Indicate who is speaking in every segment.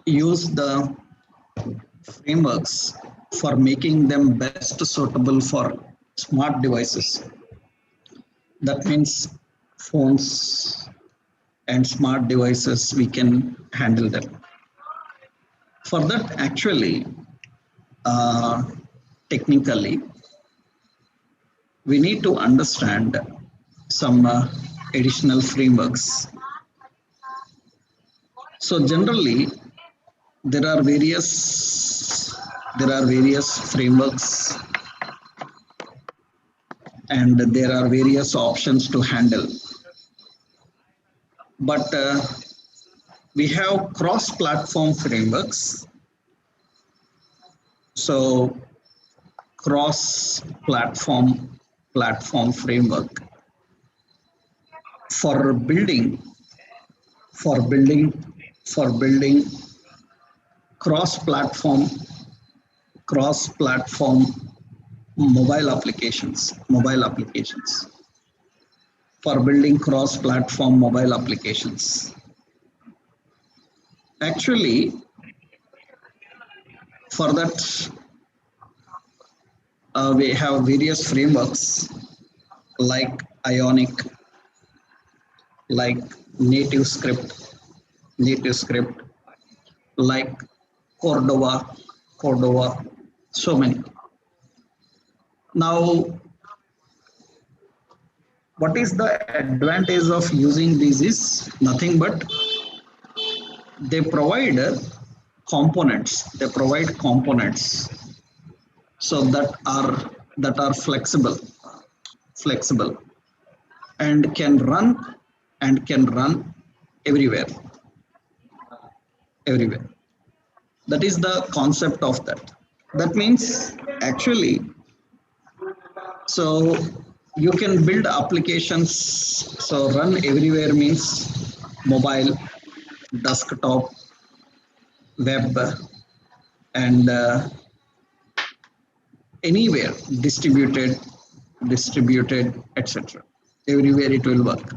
Speaker 1: use the frameworks for making them best suitable for smart devices. That means phones and smart devices, we can handle them. For that, actually, uh, technically, we need to understand some additional frameworks. So generally, there are various frameworks and there are various options to handle. But we have cross-platform frameworks. So cross-platform framework for building for building for building cross-platform mobile applications for building cross-platform mobile applications. Actually, for that, we have various frameworks like Ionic, like NativeScript, like Cordova, so many. Now, what is the advantage of using these is nothing but they provide components so that are flexible and can run everywhere. That is the concept of that. That means actually, so you can build applications, so run everywhere means mobile, desktop, web, and anywhere, distributed, etc. Everywhere it will work.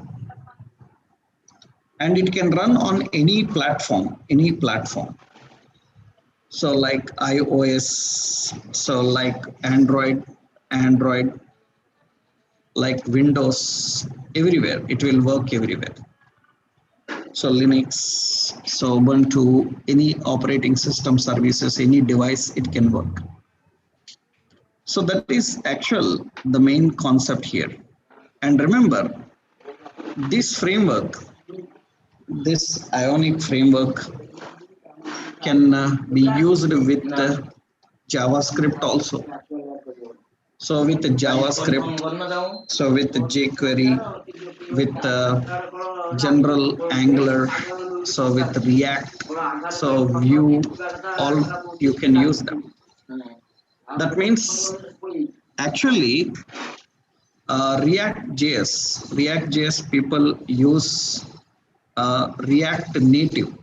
Speaker 1: And it can run on any platform. So like iOS, so like Android, like Windows, everywhere. It will work everywhere. So Linux, so Ubuntu, any operating system services, any device, it can work. So that is the main concept here. And remember, this Ionic framework can be used with JavaScript also. So with JavaScript, so with jQuery, with general Angular, so with React, so Vue, all you can use them. That means actually React.js people use React Native.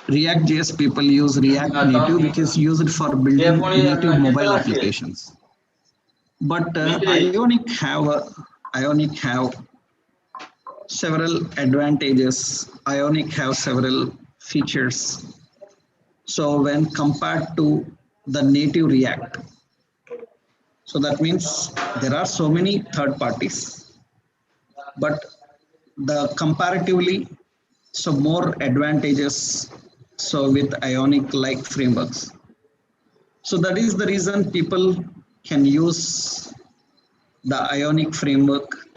Speaker 1: React.js people use React Native, which is used for building native mobile applications. But Ionic have several advantages. Ionic have several features. So when compared to the native React, so that means there are so many third parties, but the comparatively, so more advantages, so with Ionic like frameworks. So that is the reason people can use the Ionic framework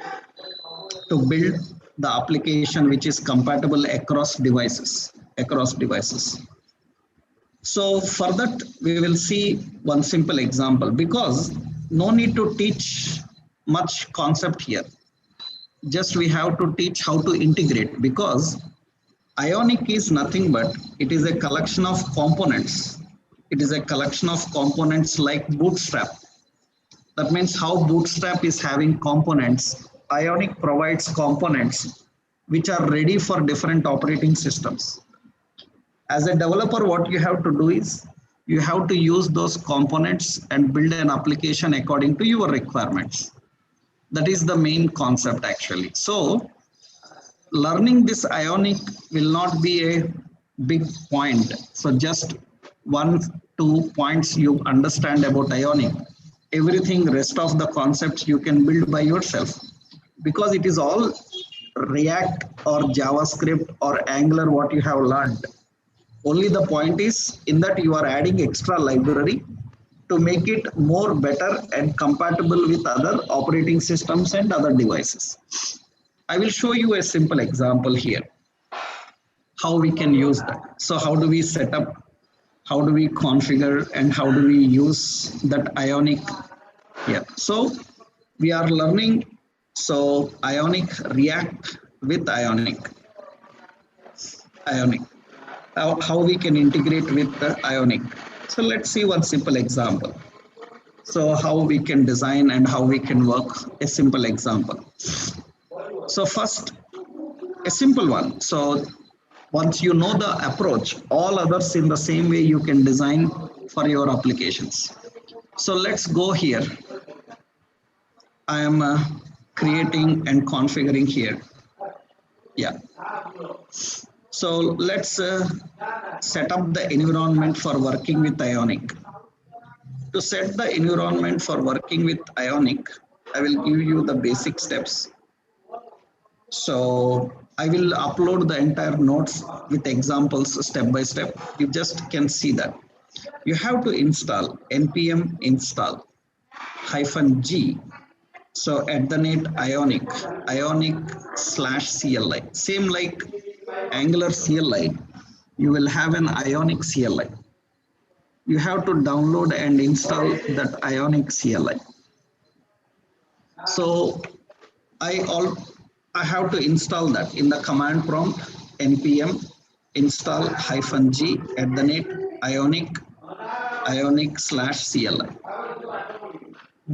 Speaker 1: to build the application which is compatible across devices. So for that, we will see one simple example, because no need to teach much concept here. Just we have to teach how to integrate, because Ionic is nothing but it is a collection of components. It is a collection of components like Bootstrap. That means how Bootstrap is having components, Ionic provides components which are ready for different operating systems. As a developer, what you have to do is you have to use those components and build an application according to your requirements. That is the main concept actually. So learning this Ionic will not be a big point. So just 1-2 points you understand about Ionic. Everything rest of the concepts you can build by yourself, because it is all React or JavaScript or Angular what you have learned. Only the point is in that you are adding extra library to make it more better and compatible with other operating systems and other devices. I will show you a simple example here, how we can use that. So how do we set up, how do we configure, and how do we use that Ionic here? So we are learning, so Ionic React with Ionic, how we can integrate with the Ionic. So let's see one simple example. So how we can design and how we can work, a simple example. So first, a simple one. So once you know the approach, all others in the same way you can design for your applications. So let's go here. I am creating and configuring here. Yeah. So let's set up the environment for working with Ionic. To set the environment for working with Ionic, I will give you the basic steps. So I will upload the entire notes with examples step by step. You just can see that. You have to install npm install -g. So @Ionic /CLI. Same like Angular CLI, you will have an Ionic CLI. You have to download and install that Ionic CLI. So I have to install that in the command prompt npm install -g @Ionic /CLI.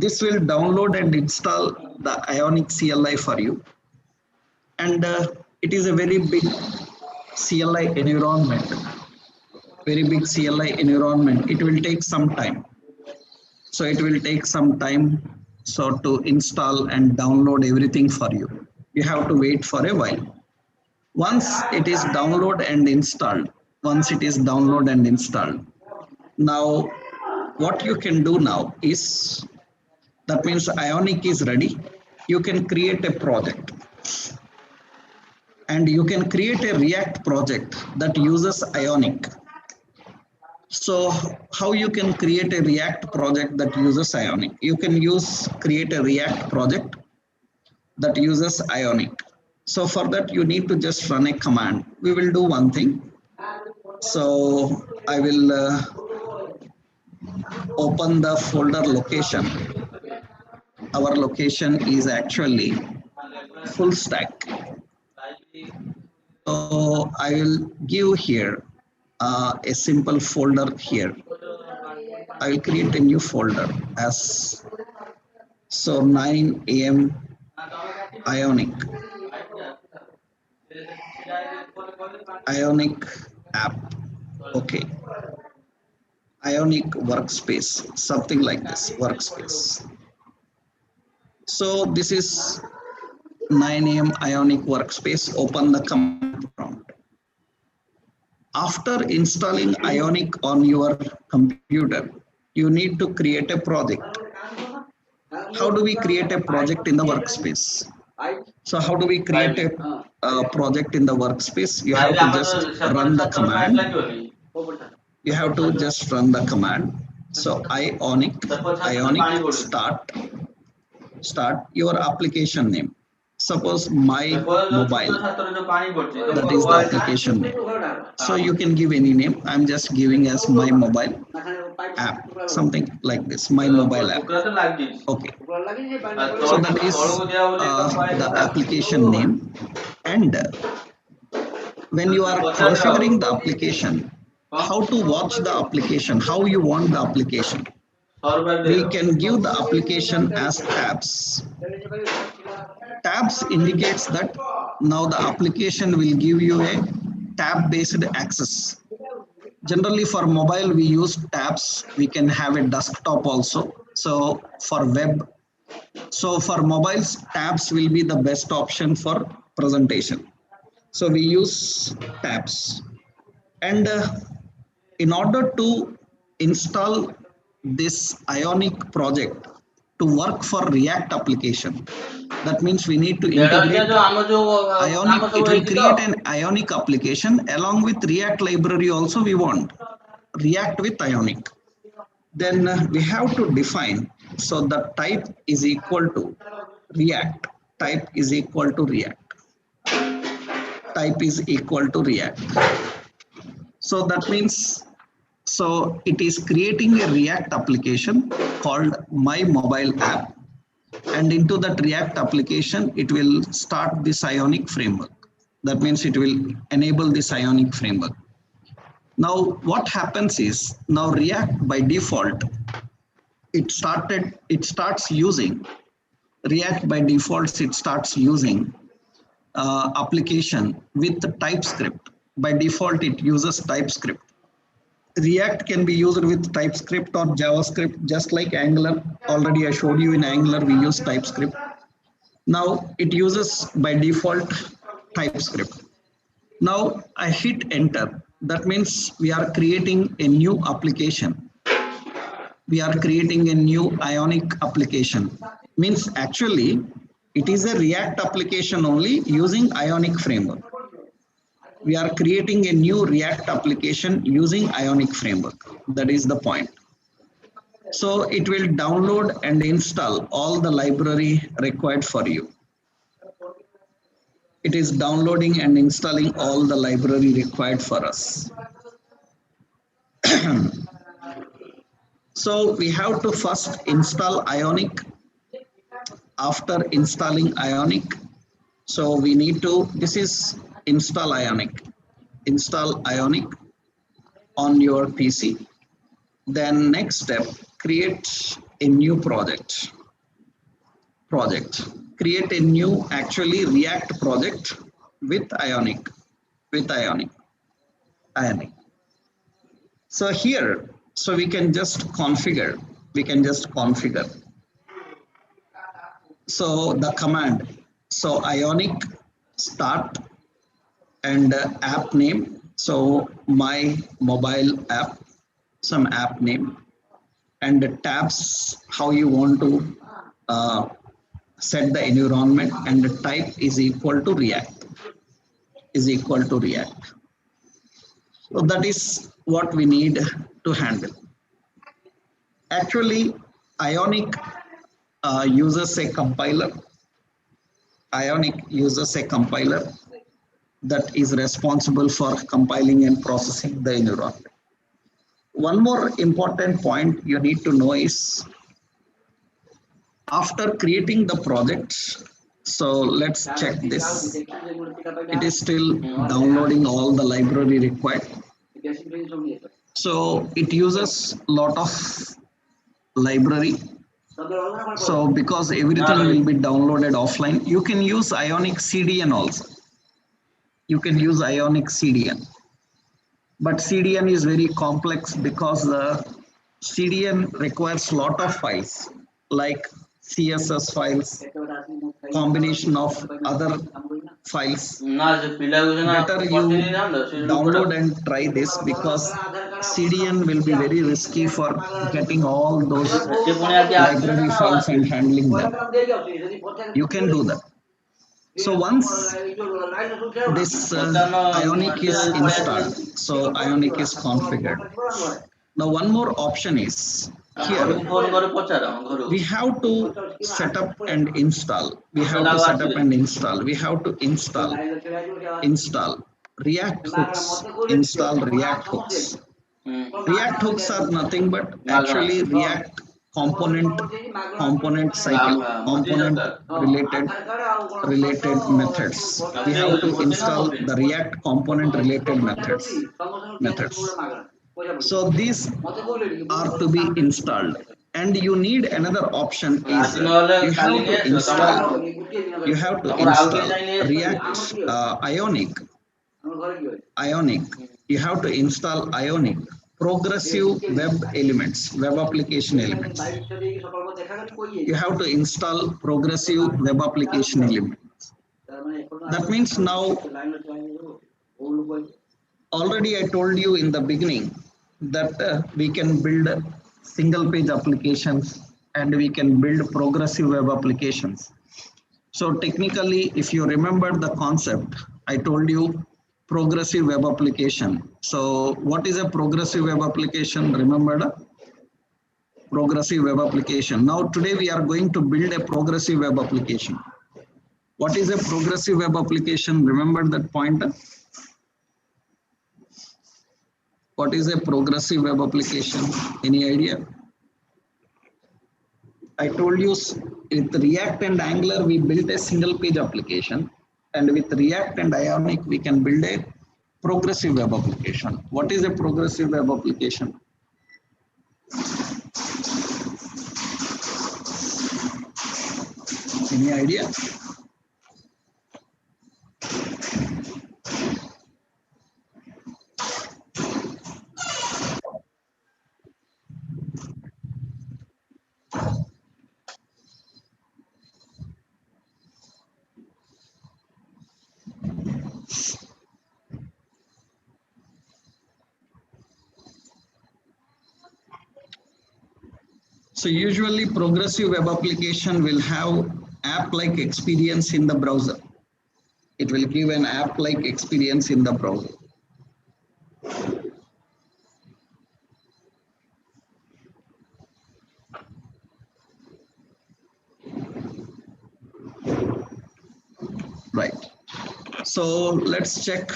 Speaker 1: This will download and install the Ionic CLI for you. And it is a very big CLI environment. Very big CLI environment. It will take some time. So it will take some time so to install and download everything for you. You have to wait for a while. Once it is download and installed, now what you can do now is, that means Ionic is ready. You can create a project. And you can create a React project that uses Ionic. So how you can create a React project that uses Ionic? You can create a React project that uses Ionic. So for that, you need to just run a command. We will do one thing. So I will open the folder location. Our location is actually full stack. So I will give here a simple folder here. I will create a new folder as, so 9 AM Ionic app. Okay. Ionic workspace, something like this, workspace. So this is 9 AM Ionic workspace. Open the command prompt. After installing Ionic on your computer, you need to create a project. How do we create a project in the workspace? So how do we create a project in the workspace? You have to just run the command. You have to just run the command. So Ionic start your application name. Suppose my mobile, that is the application name. So you can give any name. I'm just giving as my mobile app, something like this, my mobile app. Okay. So that is the application name. And when you are configuring the application, how to watch the application, how you want the application, we can give the application as tabs. Tabs indicates that now the application will give you a tab based access. Generally for mobile we use tabs. We can have a desktop also. So for web, so for mobiles, tabs will be the best option for presentation. So we use tabs, and in order to install this Ionic project to work for React application, that means we need to integrate Ionic. It will create an Ionic application along with React library also. We want React with Ionic. Then we have to define, so the type is equal to React. Type is equal to React. Type is equal to React. So that means, so it is creating a React application called My Mobile App, and into that React application, it will start this Ionic framework. That means it will enable this Ionic framework. Now, what happens is, now React by default, it starts using React by default, it starts using application with the TypeScript. By default, it uses TypeScript. React can be used with TypeScript or JavaScript, just like Angular. Already I showed you in Angular, we use TypeScript. Now it uses by default TypeScript. Now I hit enter. That means we are creating a new application. We are creating a new Ionic application. Means actually it is a React application only using Ionic framework. We are creating a new React application using Ionic framework. That is the point. So it will download and install all the library required for you. It is downloading and installing all the library required for us. So we have to first install Ionic. After installing Ionic, so we need to, this is install Ionic. Install Ionic on your PC. Then next step, create a new project. Create a new actually React project with Ionic. So here, so we can just configure. So the command, so Ionic start and app name. So my mobile app, some app name, and the tabs, how you want to set the environment, and the type is equal to React. So that is what we need to handle. Actually, Ionic uses a compiler. That is responsible for compiling and processing the environment. One more important point you need to know is, after creating the project, so let's check this. It is still downloading all the library required. So it uses a lot of library. So because everything will be downloaded offline, you can use Ionic CDN also. But CDN is very complex because the CDN requires a lot of files like CSS files, combination of other files. Better you download and try this, because CDN will be very risky for getting all those library files and handling them. You can do that. So once this Ionic is installed, so Ionic is configured. Now one more option is, here we have to set up and install. We have to install React hooks. Install React hooks. React hooks are nothing but actually React component cycle, component related methods. We have to install the React component related methods. So these are to be installed. And you need another option is, you have to install React Ionic. You have to install Ionic progressive web application elements. You have to install progressive web application elements. That means now, already I told you in the beginning that we can build single page applications and we can build progressive web applications. So technically, if you remember the concept, I told you progressive web application. So what is a progressive web application? Remember the progressive web application. Now today we are going to build a progressive web application. What is a progressive web application? Remember that point? What is a progressive web application? Any idea? I told you with React and Angular, we built a single page application. And with React and Ionic, we can build a progressive web application. What is a progressive web application? Any idea? So usually progressive web application will have app-like experience in the browser. It will give an app-like experience in the browser. Right. So let's check.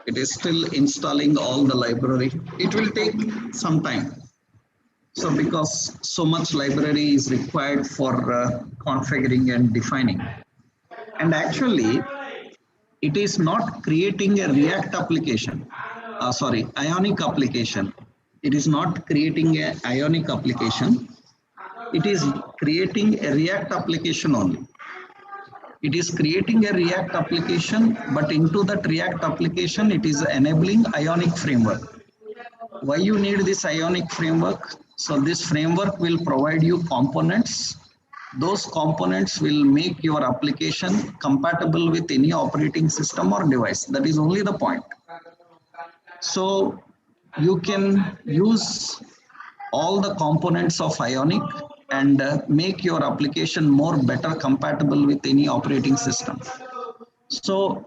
Speaker 1: It is still installing all the library. It will take some time. So because so much library is required for configuring and defining. And actually, it is not creating a React application. Ionic application. It is not creating an Ionic application. It is creating a React application only. It is creating a React application, but into that React application, it is enabling Ionic framework. Why you need this Ionic framework? So this framework will provide you components. Those components will make your application compatible with any operating system or device. That is only the point. So you can use all the components of Ionic and make your application more better compatible with any operating system. So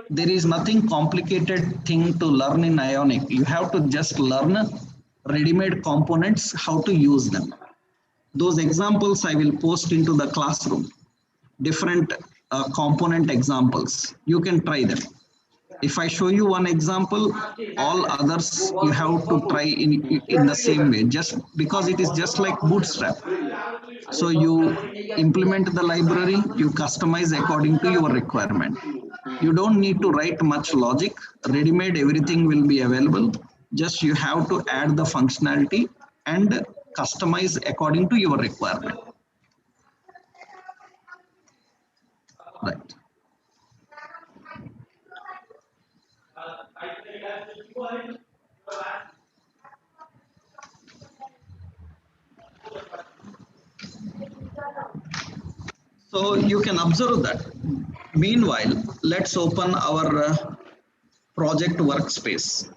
Speaker 1: there is nothing complicated thing to learn in Ionic. You have to just learn ready-made components, how to use them. Those examples I will post into the classroom. Different component examples. You can try them. If I show you one example, all others you have to try in the same way, just because it is just like Bootstrap. So you implement the library, you customize according to your requirement. You don't need to write much logic. Ready-made, everything will be available. Just you have to add the functionality and customize according to your requirement. Right. So you can observe that. Meanwhile, let's open our project workspace.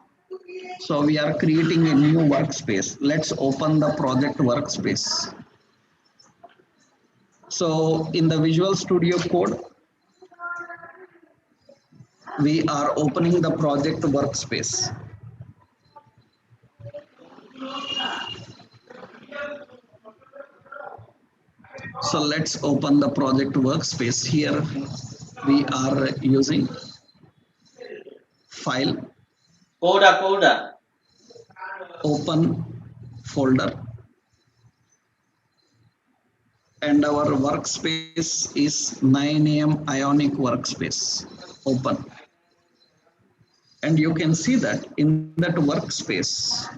Speaker 1: So we are creating a new workspace. Let's open the project workspace. So in the Visual Studio Code, we are opening the project workspace. So let's open the project workspace. Here we are using file, open folder, and our workspace is 9am Ionic workspace. Open. And you can see that in that workspace,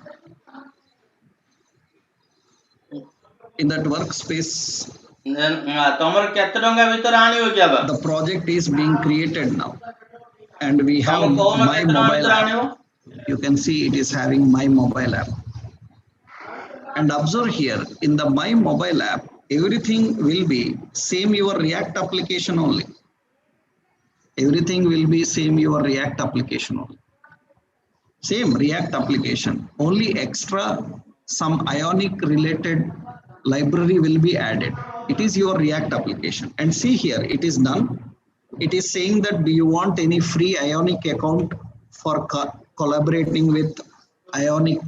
Speaker 1: the project is being created now. And we have my mobile app. You can see it is having my mobile app. And observe here in the my mobile app, everything will be same your React application only. Everything will be same your React application only. Same React application, only extra some Ionic related library will be added. It is your React application. And see here, it is done. It is saying that do you want any free Ionic account for collaborating with Ionic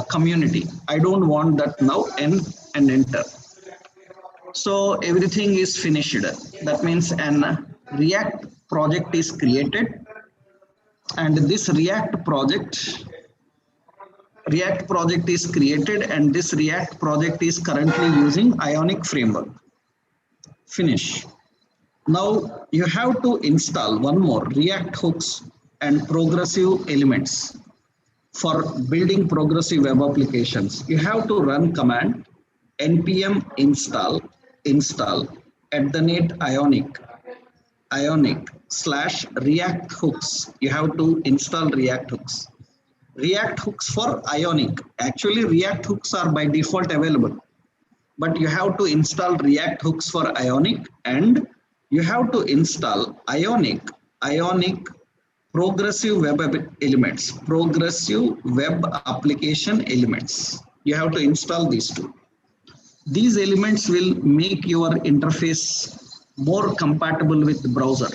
Speaker 1: community. I don't want that now, and enter. So everything is finished. That means an React project is created, and this React project is created, and this React project is currently using Ionic framework. Finish. Now you have to install one more React hooks and progressive elements for building progressive web applications. You have to run command npm install Ionic / React hooks. You have to install React hooks. React hooks for Ionic. Actually, React hooks are by default available, but you have to install React hooks for Ionic, and you have to install Ionic progressive web elements, progressive web application elements. You have to install these two. These elements will make your interface more compatible with the browser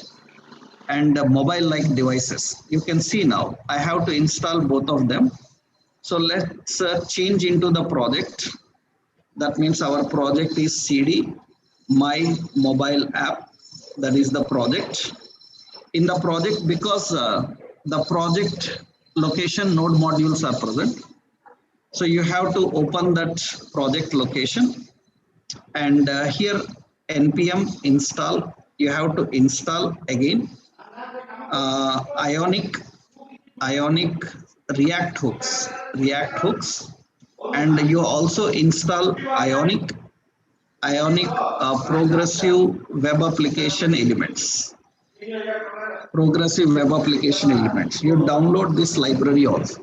Speaker 1: and mobile-like devices. You can see now, I have to install both of them. So let's change into the project. That means our project is CD, my mobile app. That is the project. In the project, because the project location node modules are present, so you have to open that project location, and here npm install, you have to install again Ionic React hooks, and you also install Ionic progressive web application elements. Progressive web application elements. You download this library also.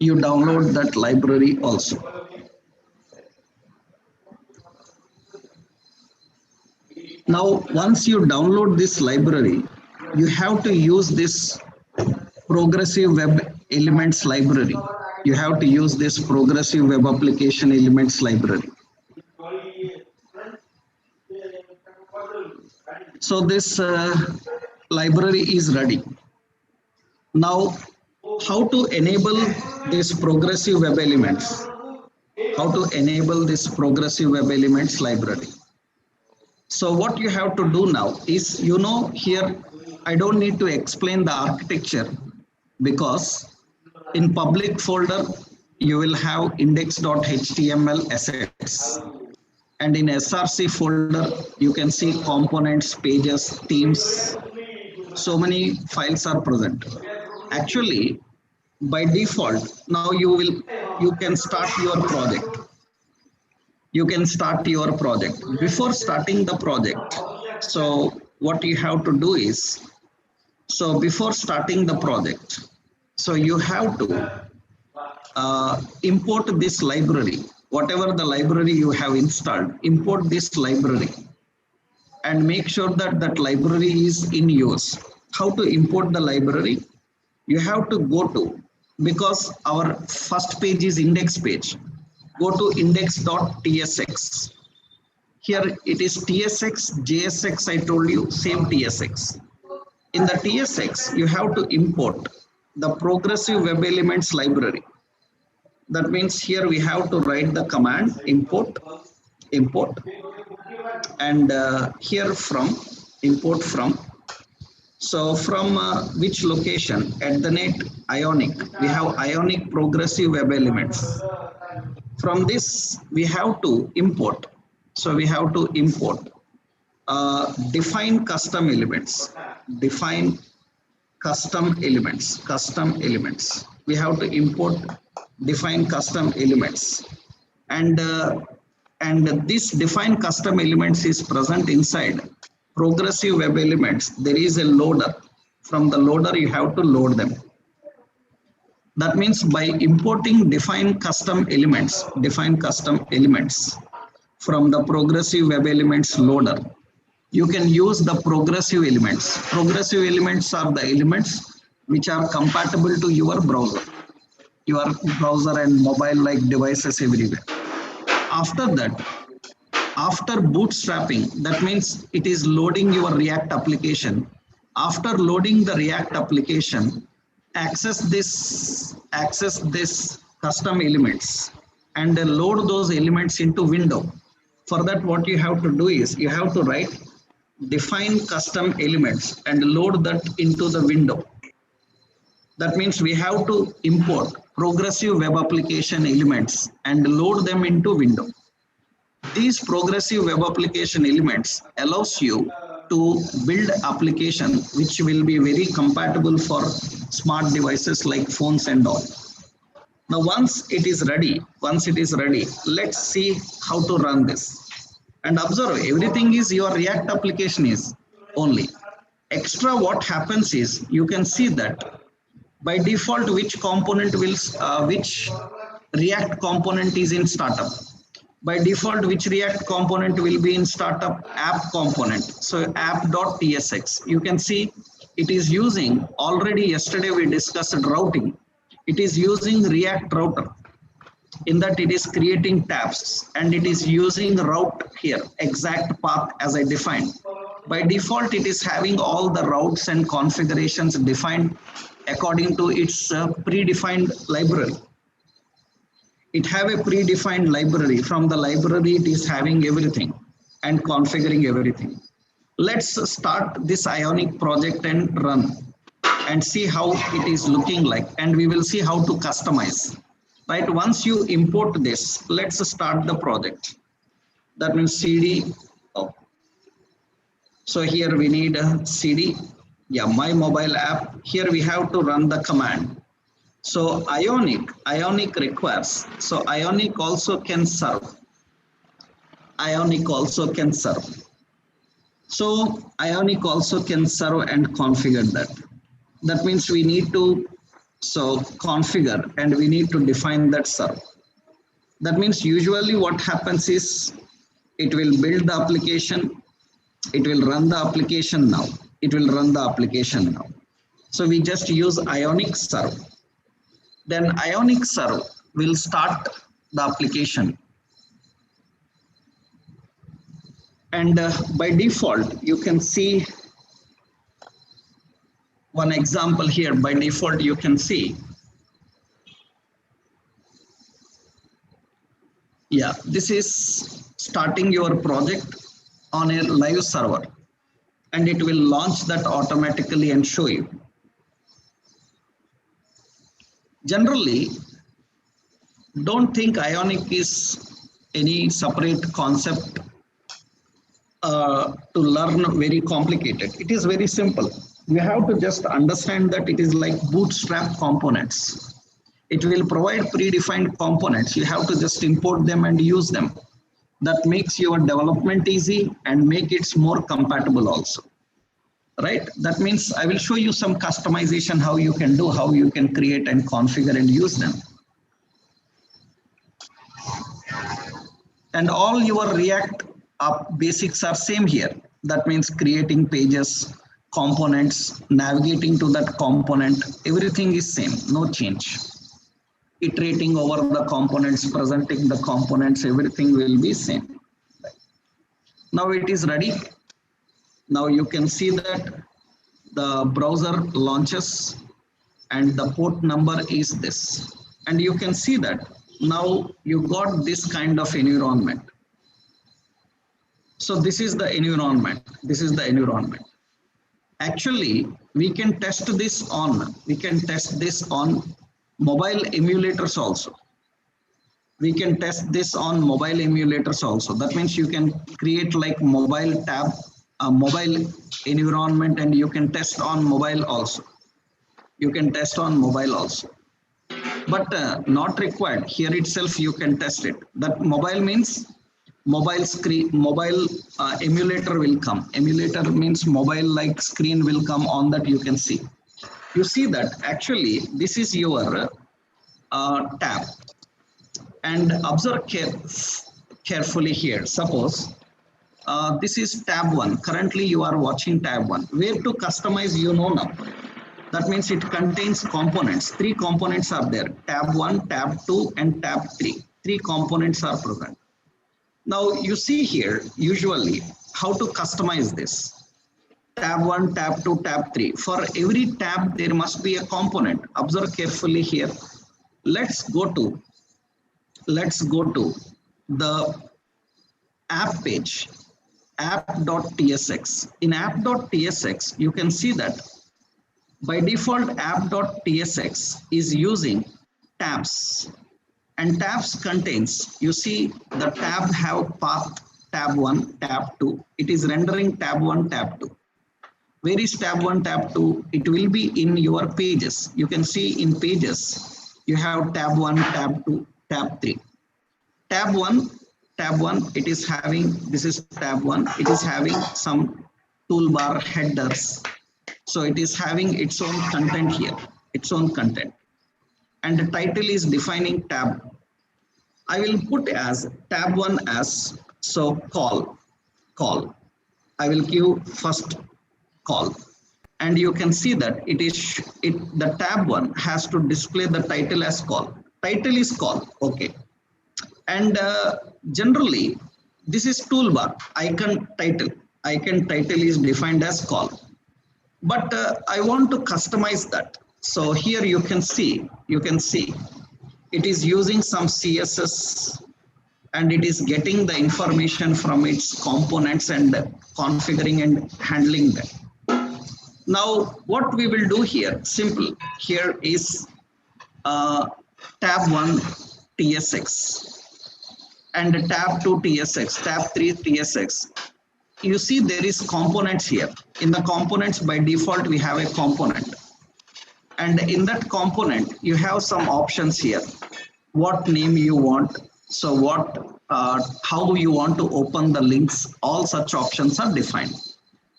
Speaker 1: You download that library also. Now, once you download this library, you have to use this progressive web elements library. You have to use this progressive web application elements library. So this library is ready. Now, how to enable this progressive web elements? How to enable this progressive web elements library? So what you have to do now is, you know, here I don't need to explain the architecture, because in public folder you will have index.html assets, and in SRC folder you can see components, pages, themes. So many files are present. Actually, by default, now you can start your project. You can start your project. Before starting the project, so what you have to do is, so before starting the project, so you have to import this library. Whatever the library you have installed, import this library and make sure that that library is in use. How to import the library? You have to go to, because our first page is index page, go to index.tsx. Here it is TSX, JSX, I told you, same TSX. In the TSX, you have to import the progressive web elements library. That means here we have to write the command import, and here from import from. So from which location? @Ionic. We have Ionic progressive web elements. From this we have to import. So we have to import define custom elements. Define custom elements. We have to import define custom elements, and this define custom elements is present inside progressive web elements. There is a loader. From the loader you have to load them. That means by importing define custom elements from the progressive web elements loader, you can use the progressive elements. Progressive elements are the elements which are compatible to your browser and mobile like devices everywhere. After that, after bootstrapping, that means it is loading your React application. After loading the React application, access this custom elements and load those elements into window. For that, what you have to do is you have to write define custom elements and load that into the window. That means we have to import progressive web application elements and load them into window. These progressive web application elements allows you to build application which will be very compatible for smart devices like phones and all. Now once it is ready, let's see how to run this. And observe, everything is your React application is only. Extra what happens is you can see that by default which component will which React component is in startup. By default, which React component will be in startup? App component. So app.tsx. You can see it is using, already yesterday we discussed routing. It is using React router. In that it is creating tabs and it is using route here, exact path as I defined. By default, it is having all the routes and configurations defined according to its predefined library. It have a predefined library. From the library, it is having everything and configuring everything. Let's start this Ionic project and run and see how it is looking like. And we will see how to customize. Right? Once you import this, let's start the project. That means CD. Oh. So here we need a CD. Yeah, my mobile app. Here we have to run the command. So Ionic requires, so Ionic also can serve. So Ionic also can serve and configure that. That means we need to configure and we need to define that serve. That means usually what happens is it will build the application, it will run the application now. So we just use Ionic serve. Then Ionic serve will start the application. And by default, you can see one example here. By default, you can see, yeah, this is starting your project on a live server and it will launch that automatically and show you. Generally, don't think Ionic is any separate concept to learn very complicated. It is very simple. You have to just understand that it is like bootstrap components. It will provide predefined components. You have to just import them and use them. That makes your development easy and make it more compatible also. Right? That means I will show you some customization, how you can do, how you can create and configure and use them. And all your React basics are same here. That means creating pages, components, navigating to that component, everything is same, no change. Iterating over the components, presenting the components, everything will be same. Now it is ready. Now you can see that the browser launches and the port number is this. And you can see that now you got this kind of environment. So this is the environment. Actually, we can test this on mobile emulators also. That means you can create like mobile tab, a mobile environment, and you can test on mobile also. But not required. Here itself you can test it. That mobile means mobile screen, mobile emulator will come. Emulator means mobile like screen will come on that you can see. You see that actually this is your tab, and observe carefully here. Suppose this is tab 1. Currently you are watching tab 1. Where to customize, you know now. That means it contains components. 3 components are there. Tab 1, tab 2 and tab 3. 3 components are present. Now you see here usually how to customize this. Tab 1, tab 2, tab 3. For every tab there must be a component. Observe carefully here. Let's go to the app page, app.tsx. In app.tsx you can see that by default app.tsx is using tabs, and tabs contains, you see the tab have path tab 1, tab 2. It is rendering tab 1, tab 2. Where is tab 1, tab 2? It will be in your pages. You can see in pages you have tab 1, tab 2, tab 3. Tab 1, it is having, this is tab 1, it is having some toolbar headers. So it is having its own content here, its own content. And the title is defining tab. I will put as tab 1 as, so call. I will give first call. And you can see that the tab 1 has to display the title as call. Title is call, okay. And generally this is toolbar, icon title is defined as call. But I want to customize that. So here you can see it is using some CSS, and it is getting the information from its components and configuring and handling them. Now what we will do here, simple, here is tab 1 TSX and tab 2 TSX, tab 3 TSX. You see there is components here. In the components by default we have a component, and in that component you have some options here. What name you want, so how you want to open the links, all such options are defined.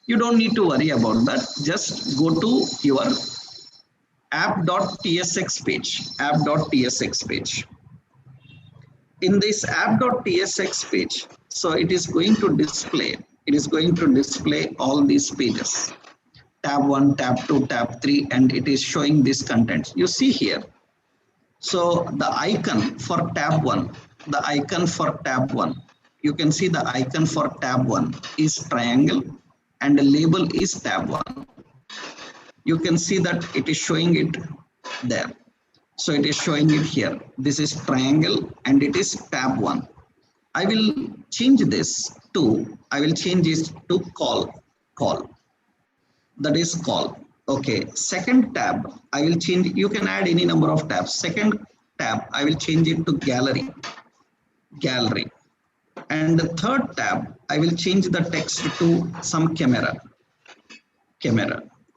Speaker 1: You don't need to worry about that. Just go to your app.tsx page. In this app.tsx page, so it is going to display all these pages, tab 1, tab 2, tab 3, and it is showing this content. You see here. So the icon for tab 1, you can see the icon for tab 1 is triangle and the label is tab 1. You can see that it is showing it there. So it is showing it here. This is triangle and it is tab 1. I will change this to call. That is call. Okay. Second tab, I will change, you can add any number of tabs. Second tab, I will change it to gallery. And the third tab, I will change the text to some camera.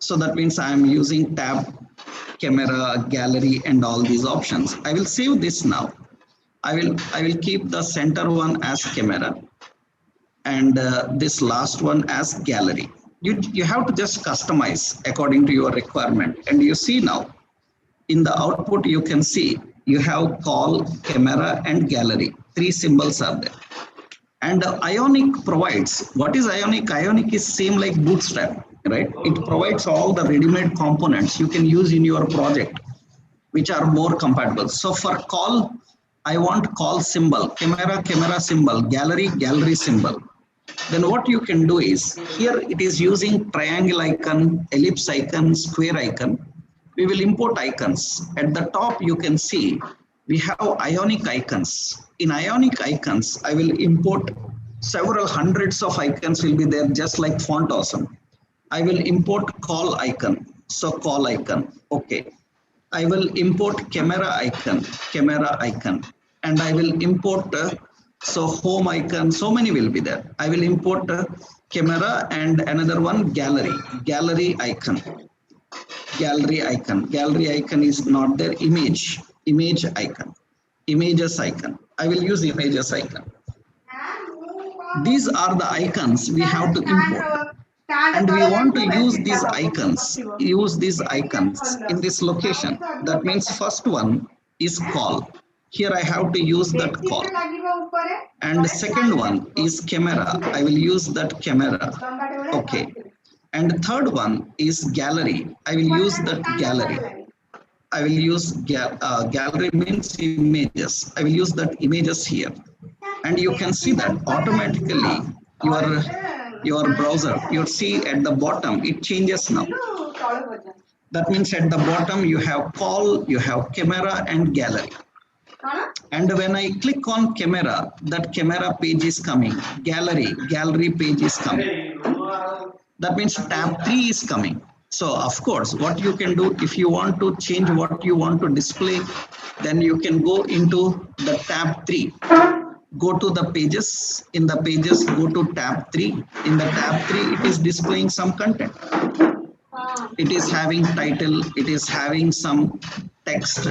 Speaker 1: So that means I am using tab, camera, gallery, and all these options. I will save this now. I will keep the center one as camera and this last one as gallery. You have to just customize according to your requirement. And you see now in the output you can see you have call, camera, and gallery. 3 symbols are there. And Ionic provides, what is Ionic? Ionic is same like Bootstrap, right? It provides all the ready-made components you can use in your project, which are more compatible. So for call, I want call symbol, camera symbol, gallery symbol. Then what you can do is, here it is using triangle icon, ellipse icon, square icon. We will import icons. At the top you can see we have Ionic icons. In Ionic icons, I will import several hundreds of icons will be there, just like Font Awesome. I will import call icon. So call icon. Okay. I will import camera icon. And I will import so home icon. So many will be there. I will import camera and another one gallery icon. Gallery icon is not there. Image icon. Images icon. I will use images icon. These are the icons we have to import. And we want to use these icons in this location. That means first one, is call. Here I have to use that call. And the second one is camera. I will use that camera. Okay. And the third one is gallery. I will use that gallery. I will use gallery means images. I will use that images here. And you can see that automatically your browser, you see at the bottom, it changes now. That means at the bottom you have call, you have camera and gallery. And when I click on camera, that camera page is coming. Gallery page is coming. That means tab 3 is coming. So of course, what you can do, if you want to change what you want to display, then you can go into the tab 3. Go to the pages. In the pages, go to tab 3. In the tab 3, it is displaying some content. It is having title. It is having some text.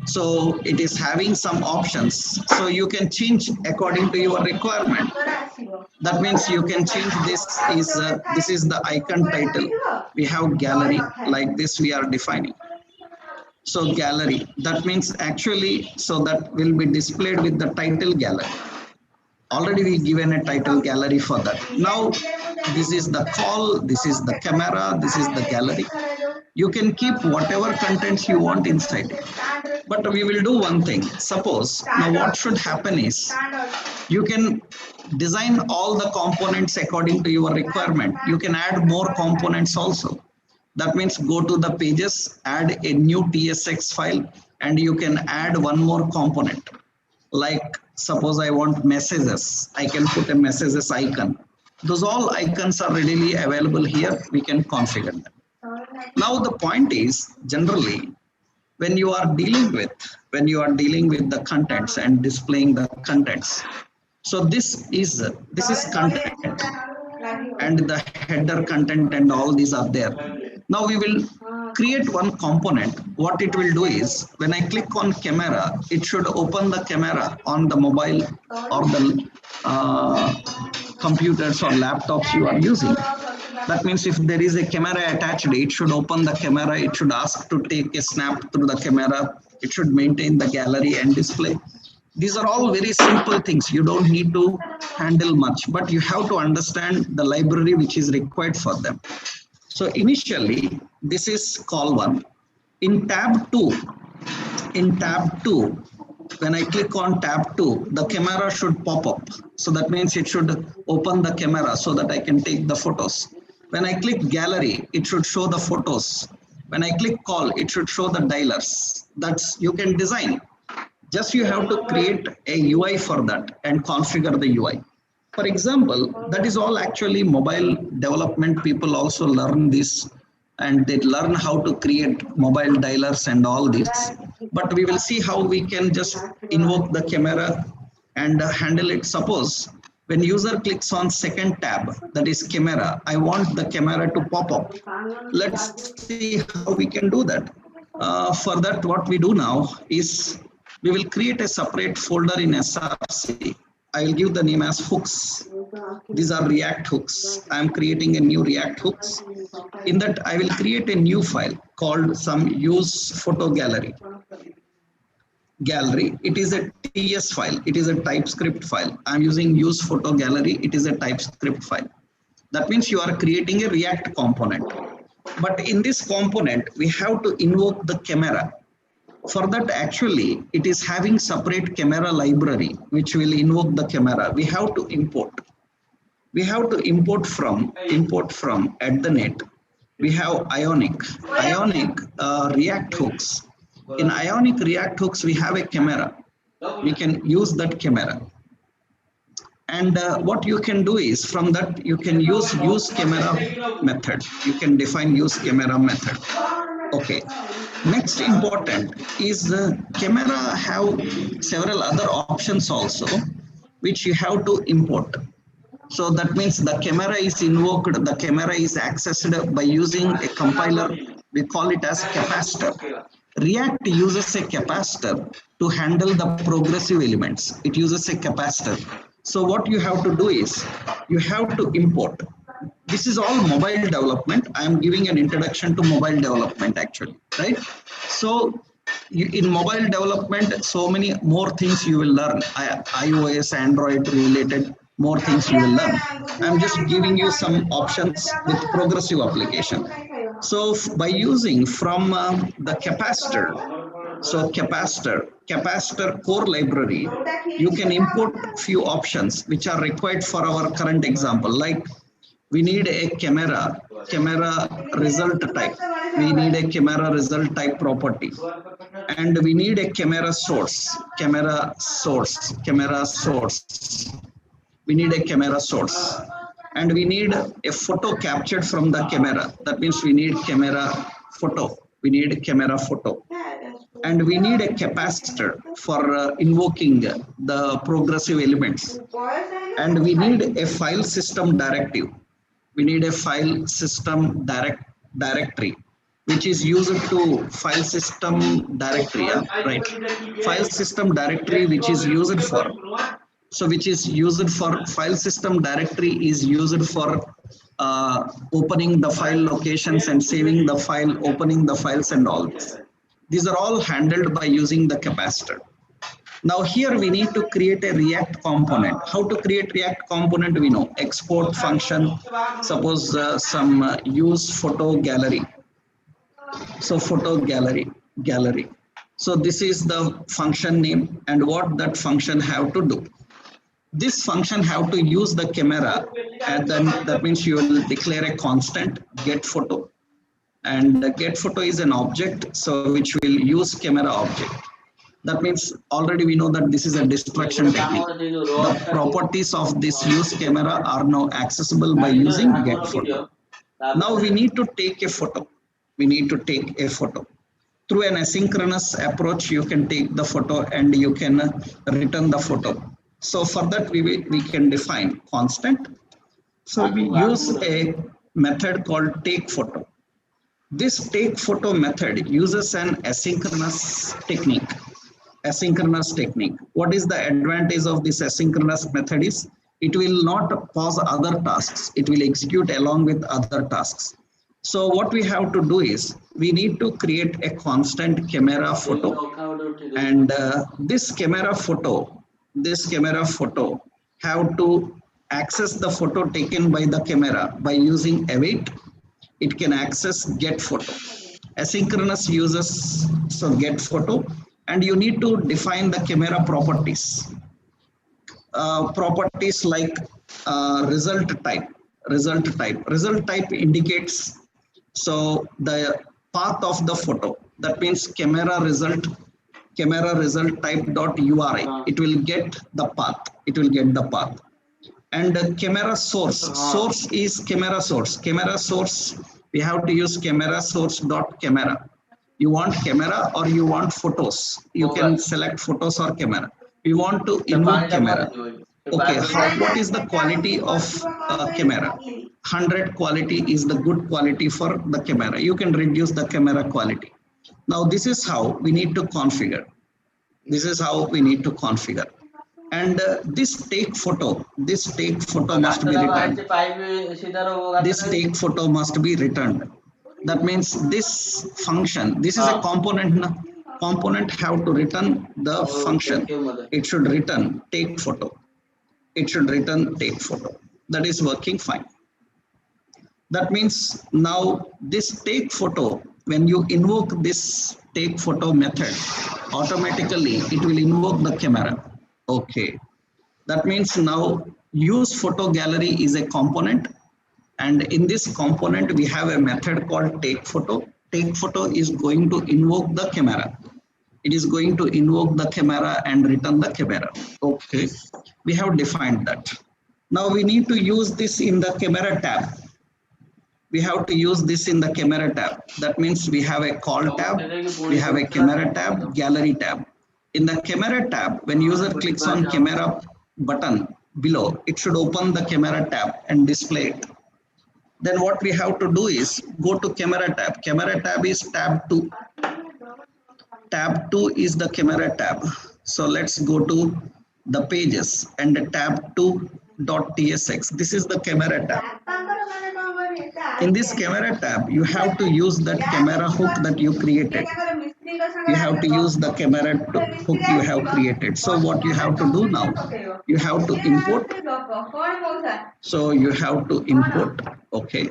Speaker 1: So it is having some options. So you can change according to your requirement. That means you can change this is the icon title. We have gallery like this we are defining. So gallery, that means actually, so that will be displayed with the title gallery. Already we given a title gallery for that. Now this is the call, this is the camera, this is the gallery. You can keep whatever contents you want inside it. But we will do one thing. Suppose now what should happen is you can design all the components according to your requirement. You can add more components also. That means go to the pages, add a new TSX file, and you can add one more component. Like suppose I want messages, I can put a messages icon. Those all icons are readily available here. We can configure them. Now the point is, generally, when you are dealing with the contents and displaying the contents. So this is content, and the header content and all these are there. Now we will create one component. What it will do is, when I click on camera, it should open the camera on the mobile or the computers or laptops you are using. That means if there is a camera attached, it should open the camera, it should ask to take a snap through the camera, it should maintain the gallery and display. These are all very simple things. You don't need to handle much, but you have to understand the library which is required for them. So initially, this is call 1. In tab 2, when I click on tab 2, the camera should pop up. So that means it should open the camera so that I can take the photos. When I click gallery, it should show the photos. When I click call, it should show the dialers. That's you can design. Just you have to create a UI for that and configure the UI. For example, that is all actually mobile development. People also learn this and they learn how to create mobile dialers and all this. But we will see how we can just invoke the camera and handle it. Suppose when user clicks on second tab, that is camera, I want the camera to pop up. Let's see how we can do that. For that, what we do now is we will create a separate folder in SRC. I will give the name as hooks. These are React hooks. I am creating a new React hooks. In that, I will create a new file called some use photo gallery. It is a TS file. It is a TypeScript file. I am using use photo gallery. It is a TypeScript file. That means you are creating a React component. But in this component, we have to invoke the camera. For that, actually, it is having separate camera library, which will invoke the camera. We have to import. We have to import from at the net. We have Ionic React hooks. In Ionic React hooks, we have a camera. We can use that camera. And what you can do is from that, you can use camera method. You can define use camera method. Okay. Next important is camera have several other options also, which you have to import. So that means the camera is invoked, the camera is accessed by using a compiler. We call it as capacitor. React uses a capacitor to handle the progressive elements. It uses a capacitor. So what you have to do is you have to import. This is all mobile development. I am giving an introduction to mobile development actually, right? So in mobile development, so many more things you will learn. iOS, Android related, more things you will learn. I'm just giving you some options with progressive application. So by using from the capacitor, so capacitor core library, you can import few options which are required for our current example. Like we need a camera result type. We need a camera result type property, and we need a camera source. We need a camera source, and we need a photo captured from the camera. That means we need camera photo. We need camera photo, and we need a capacitor for invoking the progressive elements, and we need a file system directive. We need a file system directory, which is used to file system directory, yeah? Right? File system directory, which is used for, so which is used for file system directory is used for opening the file locations and saving the file, opening the files and all this. These are all handled by using the capacitor. Now here we need to create a React component. How to create React component we know. Export function, suppose some use photo gallery. So photo gallery. So this is the function name and what that function have to do. This function have to use the camera, and then that means you will declare a constant get photo, and the get photo is an object, so which will use camera object. That means already we know that this is a destruction technique. The properties of this use camera are now accessible by using get photo. Now we need to take a photo. We need to take a photo. Through an asynchronous approach, you can take the photo and you can return the photo. So for that, we can define constant. So we use a method called take photo. This take photo method uses an asynchronous technique. What is the advantage of this asynchronous method is it will not pause other tasks. It will execute along with other tasks. So what we have to do is we need to create a constant camera photo, and this camera photo have to access the photo taken by the camera by using await. It can access get photo. Asynchronous uses so get photo, and you need to define the camera properties. Properties like result type. Result type indicates so the path of the photo. That means camera result type dot URI. It will get the path. And the camera source is camera source. We have to use camera source dot camera. You want camera or you want photos. You can select photos or camera. We want to invoke camera. Okay, what is the quality of camera? 100 quality is the good quality for the camera. You can reduce the camera quality. Now this is how we need to configure. And this take photo must be returned. That means this function, this is a component. Component have to return the function. It should return take photo. That is working fine. That means now this take photo, when you invoke this take photo method, automatically it will invoke the camera. Okay. That means now use photo gallery is a component, and in this component we have a method called take photo. Take photo is going to invoke the camera. It is going to invoke the camera and return the camera. Okay. We have defined that. Now we need to use this in the camera tab. That means we have a call tab, we have a camera tab, gallery tab. In the camera tab, when user clicks on camera button below, it should open the camera tab and display it. Then what we have to do is go to camera tab. Camera tab is tab 2. Tab 2 is the camera tab. So let's go to the pages and the tab 2.tsx. This is the camera tab. In this camera tab, you have to use that camera hook that you created. you have to use the camera hook you have created. So what you have to do now, you have to import. So you have to import, okay.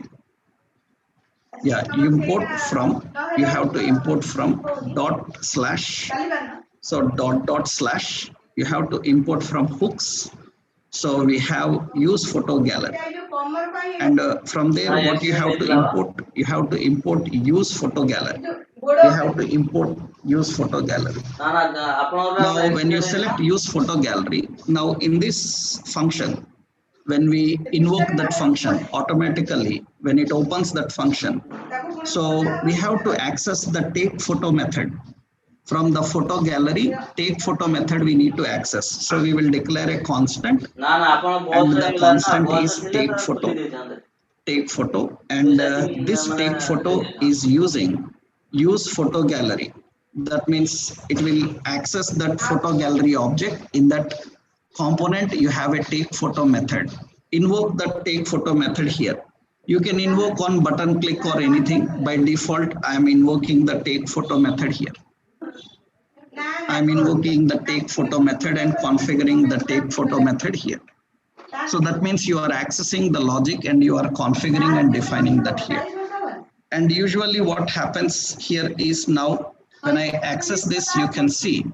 Speaker 1: Yeah, you have to import from dot slash. So dot slash, you have to import from hooks. So we have use photo gallery, and from there what you have to import, use photo gallery. You have to import use photo gallery. Now when you select use photo gallery, now in this function, when we invoke that function automatically, when it opens that function, so we have to access the take photo method. From the photo gallery, take photo method we need to access. So we will declare a constant, and the constant is take photo. Take photo, and this take photo is using use photo gallery. That means it will access that photo gallery object. In that component, you have a take photo method. Invoke the take photo method here. You can invoke on button click or anything. By default, I am invoking the take photo method here. I'm invoking the take photo method and configuring the take photo method here. So that means you are accessing the logic and you are configuring and defining that here. And usually what happens here is, now when I access this, you can see.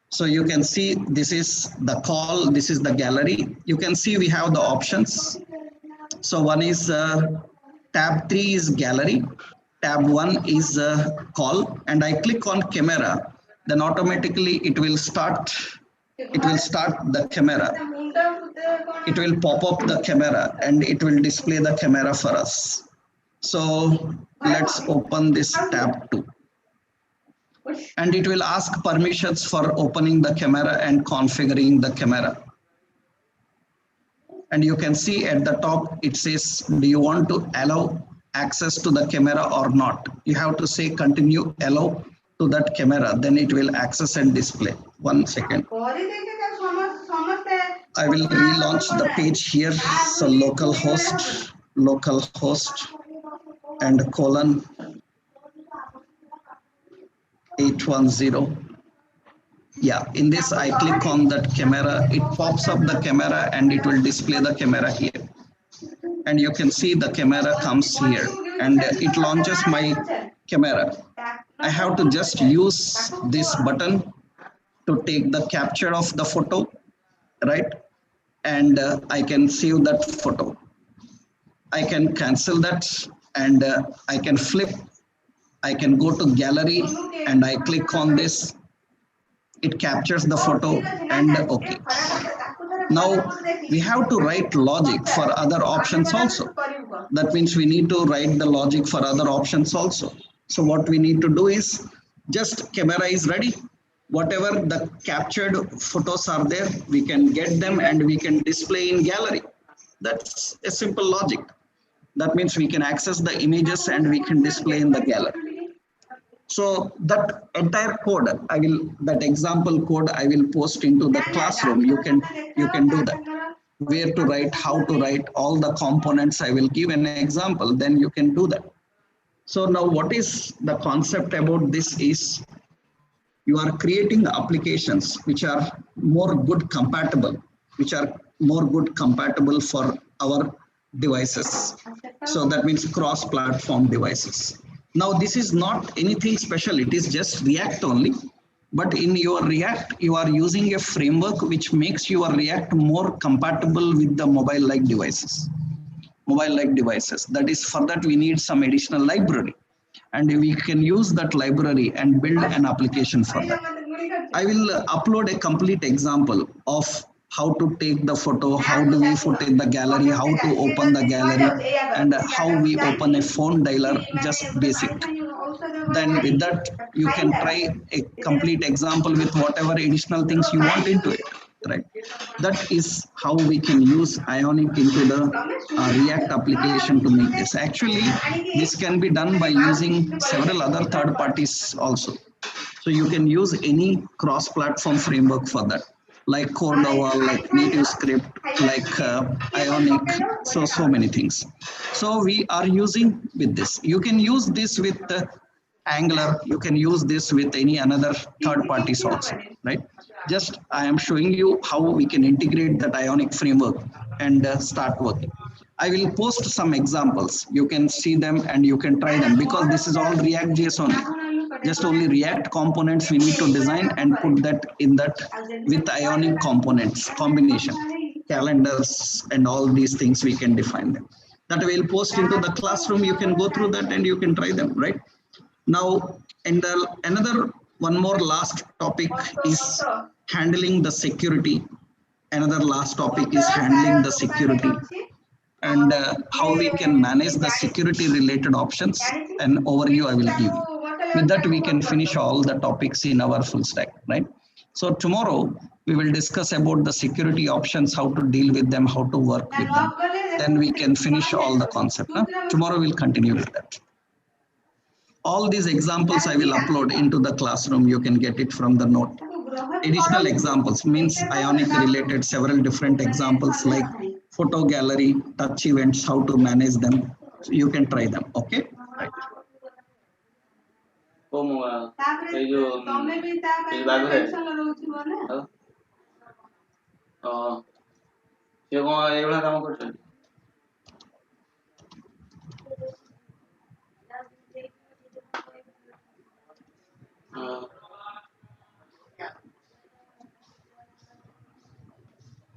Speaker 1: So you can see this is the call, this is the gallery. You can see we have the options. So one is tab 3 is gallery, tab 1 is call, and I click on camera, then automatically it will start the camera. It will pop up the camera and it will display the camera for us. So let's open this tab 2. And it will ask permissions for opening the camera and configuring the camera. And you can see at the top, it says, do you want to allow access to the camera or not? You have to say continue allow to that camera, then it will access and display. 1 second. I will relaunch the page here. So localhost and colon 810. Yeah, in this I click on that camera, it pops up the camera and it will display the camera here. And you can see the camera comes here and it launches my camera. I have to just use this button to take the capture of the photo, right? And I can save that photo. I can cancel that, and I can flip. I can go to gallery and I click on this. It captures the photo and okay. Now we have to write logic for other options also. That means we need to write the logic for other options also. So what we need to do is, just camera is ready. Whatever the captured photos are there, we can get them and we can display in gallery. That's a simple logic. That means we can access the images and we can display in the gallery. So that entire code, that example code I will post into the classroom. You can do that. Where to write, how to write, all the components. I will give an example, then you can do that. So now what is the concept about this is, you are creating applications which are more good compatible, for our devices. So that means cross-platform devices. Now this is not anything special, it is just React only. But in your React, you are using a framework which makes your React more compatible with the mobile-like devices. That is, for that we need some additional library. And we can use that library and build an application for that. I will upload a complete example of how to take the photo, how do we put in the gallery, how to open the gallery, and how we open a phone dialer, just basic. Then with that, you can try a complete example with whatever additional things you want into it, right? That is how we can use Ionic into the React application to make this. Actually, this can be done by using several other third parties also. So you can use any cross-platform framework for that, like Cordova, like NativeScript, like Ionic, so many things. So we are using with this. You can use this with Angular, you can use this with any another third parties also, right? Just I am showing you how we can integrate that Ionic framework and start working. I will post some examples. You can see them and you can try them because this is all React.js only. Just only React components we need to design and put that in that with Ionic components combination, calendars and all these things we can define them. That I will post into the classroom. You can go through that and you can try them, right? Now, and another one more last topic is handling the security. Another last topic is handling the security and how we can manage the security related options and overview I will give you. With that, we can finish all the topics in our full stack, right? So tomorrow we will discuss about the security options, how to deal with them, how to work with them. Then we can finish all the concept. Huh? Tomorrow we'll continue with that. All these examples I will upload into the classroom. You can get it from the note. Additional examples means Ionic related several different examples like photo gallery, touch events, how to manage them. So you can try them. Okay. Right.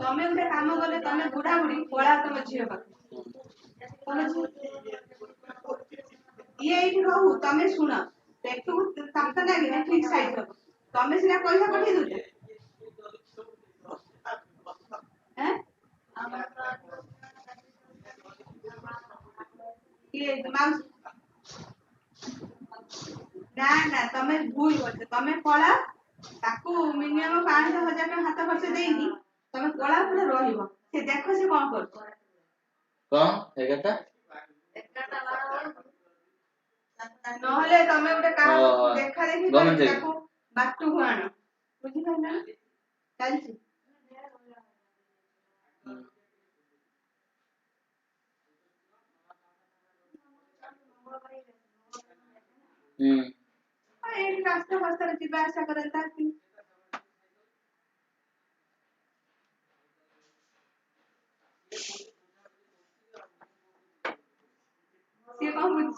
Speaker 2: ତମେ ଗୋଟେ କାମ କଲେ ତମେ ବୁଢା ବୁଢୀ ପଳା ତମ ଝିଅ ପାଖକୁ ଇଏ ଏଇଠି ରହୁ ତମେ ଶୁଣ ପେଟକୁ କାଟ ଲାଗିଲେ ଠିକ ସାଇଜ ହବ ତମେ ସିନା ପଇସା ପଠେଇ ଦଉଛ ଇଏ ନା ନା ତମେ ଭୁଲ କରୁଛ ତମେ ପଳା ତାକୁ ମିନିମମ 5,000 ଟଙ୍କା ହାତ ଖର୍ଚ୍ଚ ଦେଇକି ତମେ ପଳା ପୁରା ରହିବ ସେ ଦେଖ ସେ କଣ କରୁଛ ନହେଲେ ତମେ ଗୋଟେ କାହାକୁ ଦେଖା ଦେଖି କରିକି ତାକୁ ବାଟକୁ ଆଣ ବୁଝିପାରିଲ ନା ଚାଲିଛି ଏଇଠି ରାସ୍ତା ଫାସ୍ତାରେ ଯିବା ଆସିବା କରନ୍ତା ସିଏ କଣ ବୁଝି